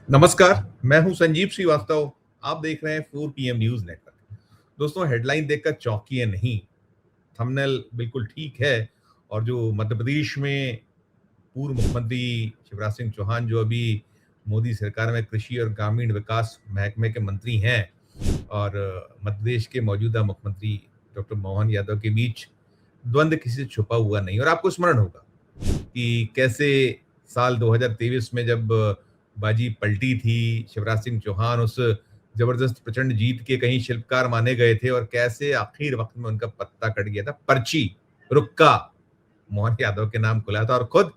नमस्कार, मैं हूं संजीव श्रीवास्तव। आप देख रहे हैं 4 पीएम न्यूज़ नेटवर्क। दोस्तों, हेडलाइन देखकर चौंकिए नहीं। थंबनेल बिल्कुल ठीक है। और जो मध्य प्रदेश में पूर्व मुख्यमंत्री शिवराज सिंह चौहान, जो अभी मोदी सरकार में कृषि और ग्रामीण विकास महकमे के मंत्री हैं, और मध्य प्रदेश के मौजूदा मुख्यमंत्री डॉक्टर मोहन यादव के बीच द्वंद्व किसी से छुपा हुआ नहीं। और आपको स्मरण होगा कि कैसे साल 2023 में जब बाजी पलटी थी, शिवराज सिंह चौहान उस जबरदस्त प्रचंड जीत के कहीं शिल्पकार माने गए थे, और कैसे आखिर वक्त में उनका पत्ता कट गया था। पर्ची रुक्का मोहन यादव के नाम खुला था, और खुद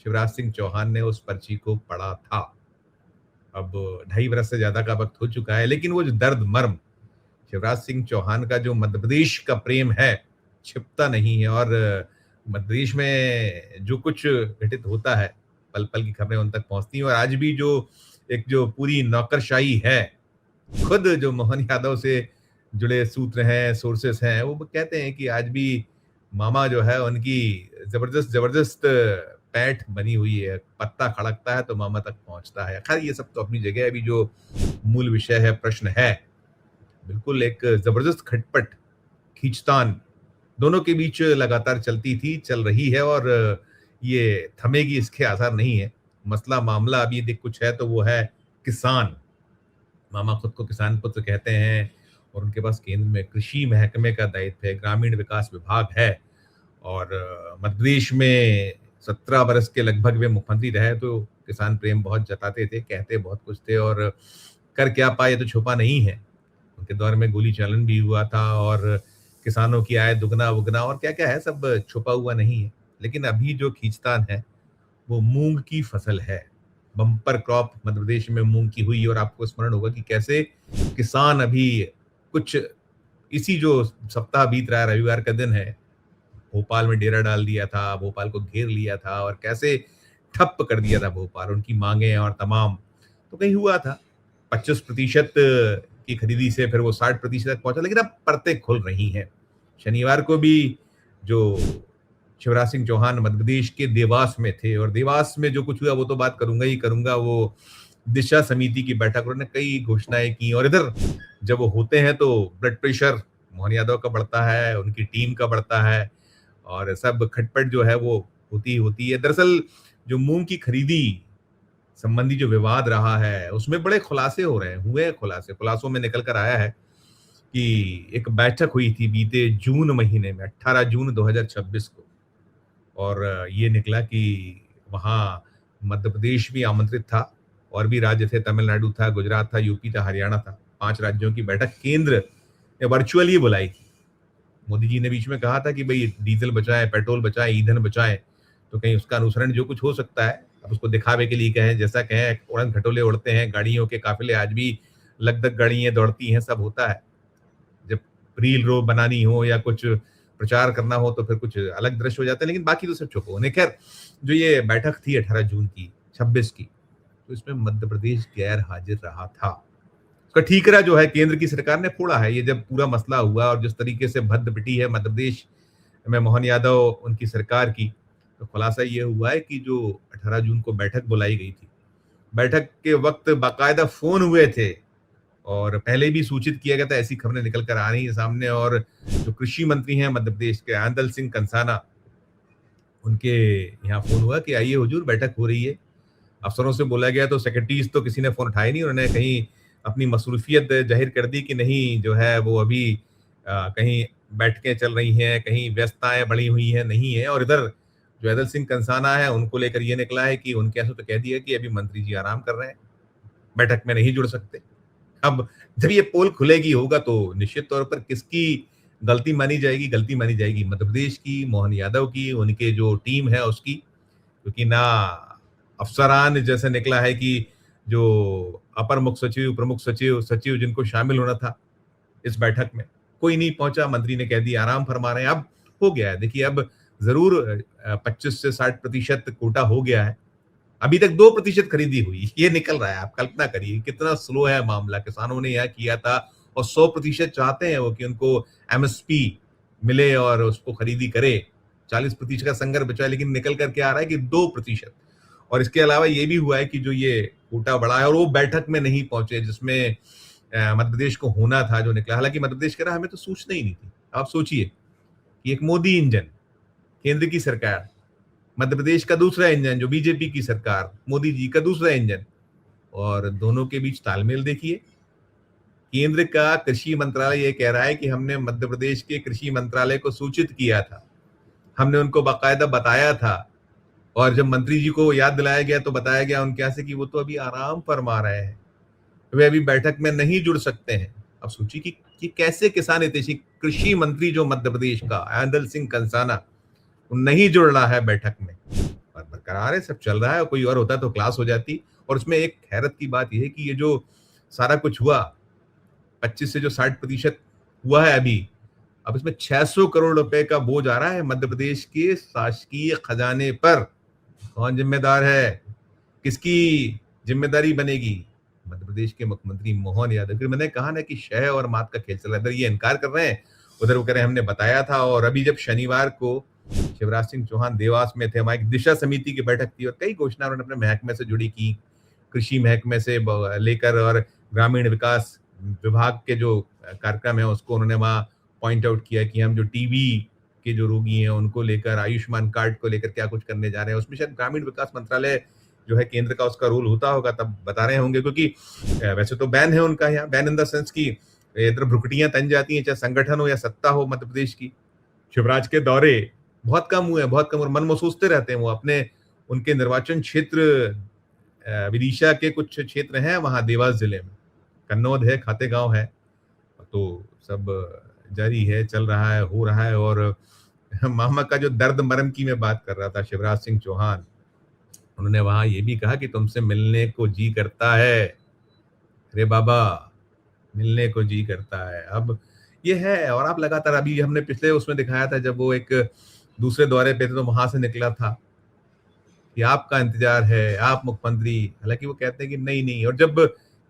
शिवराज सिंह चौहान ने उस पर्ची को पढ़ा था। अब 2.5 बरस से ज्यादा का वक्त हो चुका है, लेकिन वो जो दर्द मर्म शिवराज सिंह चौहान का जो मध्य प्रदेश का प्रेम है, छिपता नहीं है। और मध्य प्रदेश में जो कुछ घटित होता है, पल पल की खबरें उन तक पहुंचती हैं। और आज भी जो पूरी नौकरशाही है, खुद जो मोहन यादव से जुड़े सूत्र हैं, सोर्सेस हैं, वो कहते हैं कि आज भी मामा जो है उनकी जबरदस्त जबरदस्त पैठ बनी हुई है। पत्ता खड़कता है तो मामा तक पहुंचता है। खैर, ये सब तो अपनी जगह है। अभी जो मूल विषय है, प्रश्न है, बिल्कुल एक जबरदस्त खटपट, खींचतान दोनों के बीच लगातार चलती थी, चल रही है, और ये थमेगी इसके आसार नहीं है। मसला मामला अभी यदि कुछ है तो वो है किसान। मामा खुद को किसान पुत्र कहते हैं, और उनके पास केंद्र में कृषि महकमे का दायित्व है, ग्रामीण विकास विभाग है। और मध्य प्रदेश में 17 बरस के लगभग वे मुख्यमंत्री रहे, तो किसान प्रेम बहुत जताते थे, कहते बहुत कुछ थे, और कर क्या पाए तो छुपा नहीं है। उनके दौर में गोली चालन भी हुआ था, और किसानों की आय दुगना उगना और क्या क्या है, सब छुपा हुआ नहीं है। लेकिन अभी जो खींचतान है, वो मूंग की फसल है। बम्पर क्रॉप मध्य प्रदेश में मूंग की हुई, और आपको स्मरण होगा कि कैसे किसान अभी कुछ इसी जो सप्ताह बीत रहा है, रविवार का दिन है, भोपाल में डेरा डाल दिया था, भोपाल को घेर लिया था, और कैसे ठप कर दिया था भोपाल, उनकी मांगे और तमाम। तो कहीं हुआ था 25% की खरीदी से फिर वो 60% तक पहुंचा, लेकिन अब परतें खुल रही हैं। शनिवार को भी जो शिवराज सिंह चौहान मध्य प्रदेश के देवास में थे, और देवास में जो कुछ हुआ वो तो बात करूंगा ही करूंगा। वो दिशा समिति की बैठक, उन्होंने कई घोषणाएं की, और इधर जब वो होते हैं तो ब्लड प्रेशर मोहन यादव का बढ़ता है, उनकी टीम का बढ़ता है, और सब खटपट जो है वो होती होती है। दरअसल जो मूंग की खरीदी संबंधी जो विवाद रहा है, उसमें बड़े खुलासे हो रहे हैं, हुए हैं खुलासे। खुलासों में निकल कर आया है कि एक बैठक हुई थी बीते जून महीने में, 18 जून 2026 को, और ये निकला कि वहाँ मध्य प्रदेश भी आमंत्रित था, और भी राज्य थे, तमिलनाडु था, गुजरात था, यूपी था, हरियाणा था। 5 राज्यों की बैठक केंद्र ने वर्चुअली बुलाई थी। मोदी जी ने बीच में कहा था कि भाई डीजल बचाएं, पेट्रोल बचाएं, ईंधन बचाएं, तो कहीं उसका अनुसरण जो कुछ हो सकता है, अब उसको दिखावे के लिए कहें, जैसा कहें, उड़न खटोले उड़ते हैं, गाड़ियों के काफिले आज भी लगभग गाड़ियां दौड़ती हैं, सब होता है। जब रील रो बनानी हो या कुछ प्रचार करना हो तो फिर कुछ अलग दृश्य हो जाता है, लेकिन बाकी तो सब चुप हो। खैर, जो ये बैठक थी 18 जून की 26 की, तो इसमें मध्य प्रदेश गैर हाजिर रहा था। उसका ठीकरा जो है केंद्र की सरकार ने फोड़ा है। ये जब पूरा मसला हुआ और जिस तरीके से भद्द पिटी है मध्य प्रदेश में मोहन यादव उनकी सरकार की, तो खुलासा ये हुआ है कि जो 18 जून को बैठक बुलाई गई थी, बैठक के वक्त बाकायदा फोन हुए थे, और पहले भी सूचित किया गया था। ऐसी खबरें निकल कर आ रही है सामने। और जो कृषि मंत्री हैं मध्य प्रदेश के, आंदल सिंह कंसाना, उनके यहाँ फोन हुआ कि आइए हुजूर, बैठक हो रही है। अफसरों से बोला गया तो सेक्रेटरीज तो किसी ने फोन उठाया नहीं। उन्होंने कहीं अपनी मसरूफियत जाहिर कर दी कि नहीं, जो है वो अभी कहीं बैठकें चल रही हैं, कहीं व्यस्तताएं बढ़ी हुई हैं, नहीं है। और इधर जो आंदल सिंह कंसाना है, उनको लेकर ये निकला है कि उनके ऐसा तो कह दिया कि अभी मंत्री जी आराम कर रहे हैं, बैठक में नहीं जुड़ सकते। अब जब ये पोल खुलेगी होगा तो निश्चित तौर पर किसकी गलती मानी जाएगी? गलती मानी जाएगी मध्य प्रदेश की, मोहन यादव की, उनके जो टीम है उसकी। क्योंकि ना अफसरान जैसे निकला है कि जो अपर मुख्य सचिव, प्रमुख सचिव, सचिव जिनको शामिल होना था इस बैठक में, कोई नहीं पहुंचा। मंत्री ने कह दिया आराम फरमा रहे हैं। अब हो गया है, देखिए, अब जरूर 25 से 60% कोटा हो गया है। अभी तक 2% खरीदी हुई, ये निकल रहा है। आप कल्पना करिए कितना स्लो है मामला। किसानों ने यह किया था, और 100% चाहते हैं वो कि उनको एमएसपी मिले और उसको खरीदी करे, 40% का संघर्ष बचा है, लेकिन निकल करके आ रहा है कि 2%। और इसके अलावा ये भी हुआ है कि जो ये कोटा बढ़ा है और वो बैठक में नहीं पहुंचे जिसमें मध्य प्रदेश को होना था, जो निकला। हालांकि मध्य प्रदेश कह रहा हमें तो सूचना ही नहीं थी। आप सोचिए कि एक मोदी इंजन, केंद्र की सरकार, मध्य प्रदेश का दूसरा इंजन जो बीजेपी की सरकार, मोदी जी का दूसरा इंजन, और दोनों के बीच तालमेल देखिए। केंद्र का कृषि मंत्रालय ये कह रहा है कि हमने मध्य प्रदेश के कृषि मंत्रालय को सूचित किया था, हमने उनको बाकायदा बताया था, और जब मंत्री जी को याद दिलाया गया तो बताया गया उनके यहाँ से कि वो तो अभी आराम फरमा रहे हैं, वे अभी बैठक में नहीं जुड़ सकते हैं। अब सोचिए कि कैसे किसान हितैषी कृषि मंत्री जो मध्य प्रदेश का आनंद सिंह कंसाना, वो नहीं जुड़ रहा है बैठक में, और बरकरार है, सब चल रहा है। कोई और होता तो क्लास हो जाती। और उसमें एक हैरत की बात यह है कि ये जो सारा कुछ हुआ, 25 से जो 60% हुआ है अभी, अब इसमें 600 करोड़ रुपए का बोझ आ रहा है मध्य प्रदेश के शासकीय खजाने पर। कौन जिम्मेदार है, किसकी जिम्मेदारी बनेगी? मध्य प्रदेश के मुख्यमंत्री मोहन यादव। फिर मैंने कहा ना कि शह और मात का खेल चल रहा है। इधर ये इनकार कर रहे हैं, उधर वो कह रहे हैं हमने बताया था। और अभी जब शनिवार को शिवराज सिंह चौहान देवास में थे, वहां एक दिशा समिति की बैठक थी और कई घोषणा उन्होंने अपने महकमे से जुड़ी की, कृषि महकमे से लेकर और ग्रामीण विकास विभाग के जो कार्यक्रम है उसको उन्होंने वहां पॉइंट आउट किया कि हम जो टीबी के जो रोगी हैं उनको लेकर, आयुष्मान कार्ड को लेकर क्या कुछ करने जा रहे हैं। उसमें शायद ग्रामीण विकास मंत्रालय जो है केंद्र का, उसका रोल होता होगा, तब बता रहे होंगे। क्योंकि वैसे तो बैन है उनका यहाँ, बैन इन द सेंस की इधर भ्रुकटियां तन जाती हैं, चाहे संगठन हो या सत्ता हो मध्य प्रदेश की। शिवराज के दौरे बहुत कम हुए, बहुत कम, और मन में सोचते रहते हैं वो अपने, उनके निर्वाचन क्षेत्र विदिशा के कुछ क्षेत्र हैं वहां देवास जिले में, कन्नौद है, खातेगांव है, तो सब जारी है, चल रहा है, हो रहा है। और मामा का जो दर्द मरम की मैं बात कर रहा था, शिवराज सिंह चौहान, उन्होंने वहां ये भी कहा कि तुमसे मिलने को जी करता है, अरे बाबा मिलने को जी करता है। अब ये है। और आप लगातार, अभी हमने पिछले उसमें दिखाया था जब वो एक दूसरे दौरे पे थे तो वहां से निकला था कि आपका इंतजार है, आप मुख्यमंत्री। हालांकि वो कहते हैं कि नहीं नहीं, और जब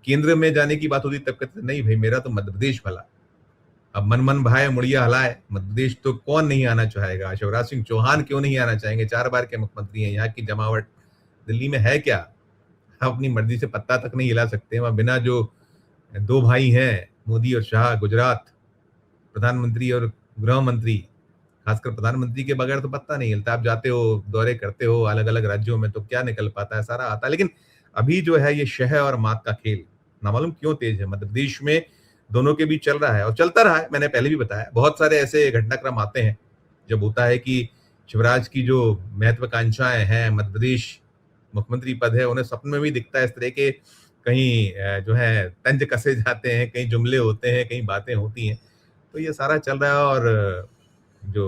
केंद्र में जाने की बात होती तब कहते नहीं भाई, मेरा तो मध्य प्रदेश भला। अब मन मन भाए मुड़िया हलाए, मध्य प्रदेश तो कौन नहीं आना चाहेगा? शिवराज सिंह चौहान क्यों नहीं आना चाहेंगे? 4 बार के मुख्यमंत्री हैं, यहाँ की जमावट दिल्ली में है क्या? आप अपनी मर्जी से पत्ता तक नहीं हिला सकते। वहां बिना जो 2 भाई हैं, मोदी और शाह, गुजरात प्रधानमंत्री और गृह मंत्री, खासकर प्रधानमंत्री के बगैर तो पत्ता नहीं हिलता। आप जाते हो, दौरे करते हो अलग अलग राज्यों में, तो क्या निकल पाता है, सारा आता है। लेकिन अभी जो है ये शह और मात का खेल नामालूम क्यों तेज है मध्य प्रदेश में, दोनों के बीच चल रहा है और चलता रहा है। मैंने पहले भी बताया, बहुत सारे ऐसे घटनाक्रम आते हैं जब होता है कि शिवराज की जो महत्वाकांक्षाएं हैं, मध्य प्रदेश मुख्यमंत्री पद है, उन्हें सपने में भी दिखता है इस तरह के, कहीं जो है तंज कसे जाते हैं, कहीं जुमले होते हैं, कहीं बातें होती हैं। तो ये सारा चल रहा है। और जो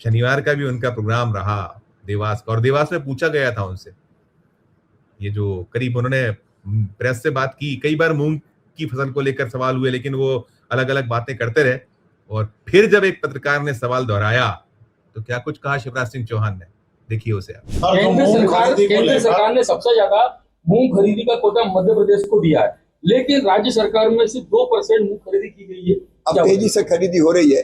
शनिवार का भी उनका प्रोग्राम रहा देवास का, और देवास में पूछा गया था उनसे, ये जो करीब उन्होंने प्रेस से बात की, कई बार मूंग की फसल को लेकर सवाल हुए, लेकिन वो अलग अलग बातें करते रहे। और फिर जब एक पत्रकार ने सवाल दोहराया तो क्या कुछ कहा शिवराज सिंह चौहान ने, देखिए उसे आप। केंद्र सरकार ने सबसे ज्यादा मूंग खरीदी का कोटा मध्य प्रदेश को दिया है, लेकिन राज्य सरकार में सिर्फ 2% मूंग खरीदी की गई है। अब तेजी से खरीदी हो रही है।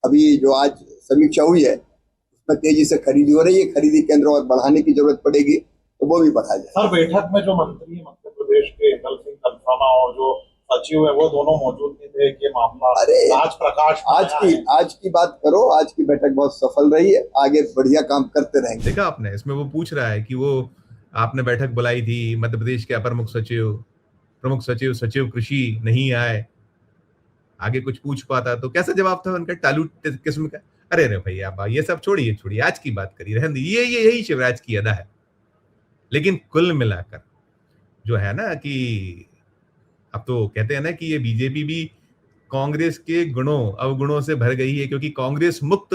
अभी जो आज समीक्षा हुई है उसमें तेजी से खरीदी हो रही है। खरीदी केंद्र और बढ़ाने की जरूरत पड़ेगी तो वो भी बढ़ाया जाए। सर, बैठक में जो मंत्री मध्य प्रदेश के दल सिंह कंसाना और जो सचिव है वो दोनों मौजूद नहीं थे। ये मामला आज प्रकाश आज की बात करो। आज की बैठक बहुत सफल रही है, आगे बढ़िया काम करते रहेंगे। देखा आपने, इसमें वो पूछ रहा है कि वो आपने बैठक बुलाई थी, मध्य प्रदेश के अपर मुख्य सचिव, प्रमुख सचिव, सचिव कृषि नहीं आए, आगे कुछ पूछ पाता तो कैसा जवाब था उनका, टालू किस्म का। अरे अरे भैया ये सब छोड़िए, आज की बात करिए, रहने दीजिए। यही शिवराज की अदा है। लेकिन कुल मिलाकर जो है ना कि अब तो कहते हैं ना कि ये बीजेपी भी कांग्रेस के गुणों अवगुणों से भर गई है, क्योंकि कांग्रेस मुक्त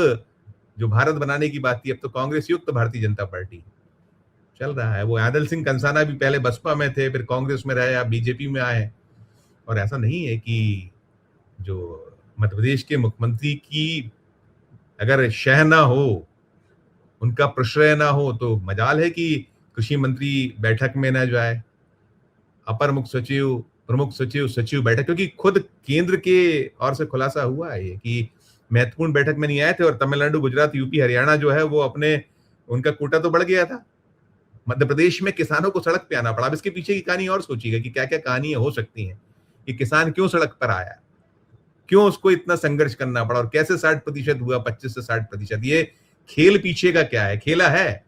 जो भारत बनाने की बात थी, अब तो कांग्रेस युक्त भारतीय जनता पार्टी चल रहा है। वो आदल सिंह कंसाना भी पहले बसपा में थे, फिर कांग्रेस में रहे, अब बीजेपी में आए। और ऐसा नहीं है कि जो मध्य प्रदेश के मुख्यमंत्री की अगर शह ना हो, उनका प्रश्रय ना हो, तो मजाल है कि कृषि मंत्री बैठक में ना जाए, अपर मुख्य सचिव, प्रमुख सचिव, सचिव बैठक, क्योंकि खुद केंद्र के ओर से खुलासा हुआ है ये कि महत्वपूर्ण बैठक में नहीं आए थे। और तमिलनाडु, गुजरात, यूपी, हरियाणा जो है वो अपने, उनका कोटा तो बढ़ गया था, मध्य प्रदेश में किसानों को सड़क पे आना पड़ा। अब इसके पीछे की कहानी और सोचिएगा कि क्या क्या कहानियां हो सकती हैं कि किसान क्यों सड़क पर आया, क्यों उसको इतना संघर्ष करना पड़ा और कैसे 60% हुआ, 25 से 60%। ये खेल पीछे का क्या है, खेला है।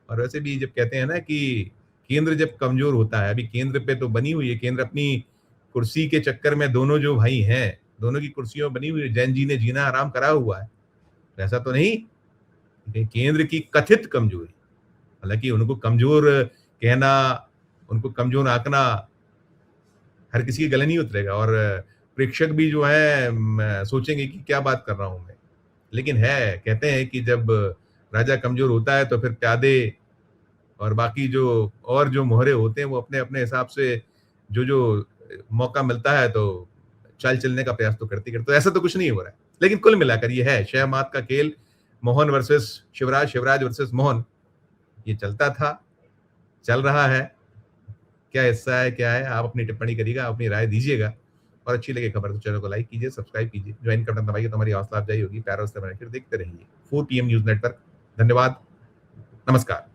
और वैसे भी जब कहते हैं ना कि केंद्र जब कमजोर होता है, अभी केंद्र पे तो बनी हुई है, केंद्र अपनी कुर्सी के चक्कर में दोनों जो भाई हैं, दोनों की कुर्सियों बनी हुई है, जैन जी ने जीना आराम करा हुआ है। ऐसा तो नहीं कि केंद्र की कथित कमजोरी, हालांकि उनको कमजोर कहना, उनको कमजोर आंकना हर किसी के गले नहीं उतरेगा और प्रेक्षक भी जो है सोचेंगे कि क्या बात कर रहा हूं मैं। लेकिन है, कहते हैं कि जब राजा कमजोर होता है तो फिर प्यादे और बाकी जो मोहरे होते हैं वो अपने अपने हिसाब से जो मौका मिलता है तो चाल चलने का प्रयास तो करते करते। तो ऐसा तो कुछ नहीं हो रहा है, लेकिन कुल मिलाकर ये है शह मात का खेल, मोहन वर्सेस शिवराज, शिवराज वर्सेस मोहन, ये चलता था, चल रहा है। क्या हिस्सा है, क्या है, आप अपनी टिप्पणी करिएगा, अपनी राय दीजिएगा और अच्छी लगे खबर तो चैनल को लाइक कीजिए, सब्सक्राइब कीजिए, ज्वाइन करना दबाइए तो हमारी हौसला अफजाई होगी। प्यार और देखते रहिए 4 PM न्यूज नेटवर्क। धन्यवाद, नमस्कार।